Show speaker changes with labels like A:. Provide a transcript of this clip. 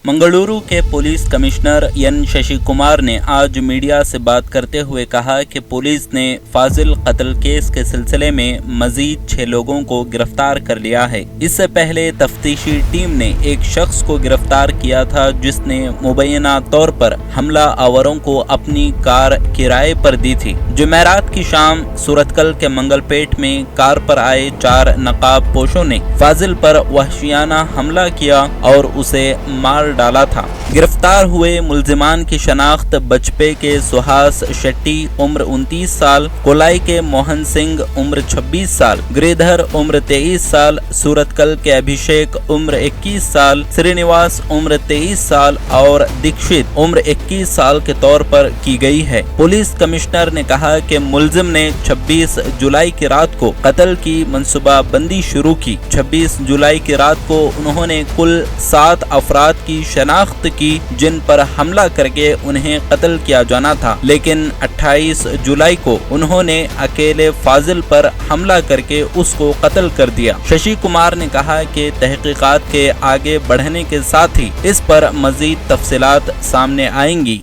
A: मंगलुरु के police commissioner N Shashi Kumar ने आज मीडिया से बात करते हुए कहा कि पुलिस ने फाजिल कत्ल केस के सिलसिले में मजीद 6 लोगों को गिरफ्तार कर लिया है। इससे पहले तफ्तीशी टीम ने एक शख्स को गिरफ्तार किया था जिसने मुबैना तौर पर हमला आवरों को अपनी कार किराए पर दी थी। जुमेरात की शाम सूरतकल के मंगलपेट में कार पर आए 4 नकाब पोशों ने फाजिल पर वहशियाना हमला किया और उसे मार डाला था। गिरफ्तार हुए मुल्जिमान की शनाख्त बचपे के सुहास शेट्टी उम्र 29 साल, कोलाई के मोहन सिंह उम्र 26 साल, गिरिधर उम्र 23 साल, सूरतकल के अभिषेक उम्र 21 साल, श्रीनिवास उम्र 23 साल और दीक्षित उम्र 21 साल के तौर पर की गई है। पुलिस कमिश्नर ने कहा कि मुल्जिम ने 26 जुलाई की रात को कत्ल की मंसूबाबंदी शुरू की। 26 जुलाई की रात को उन्होंने कुल 7 अफराद की शनाख्त की जिन पर हमला करके उन्हें कत्ल किया जाना था, लेकिन 28 जुलाई को उन्होंने अकेले फाजिल पर हमला करके उसको कत्ल कर दिया। शशि कुमार ने कहा कि तहकीकात के आगे बढ़ने के साथ ही इस पर मजीद तफसीलात सामने आएंगी।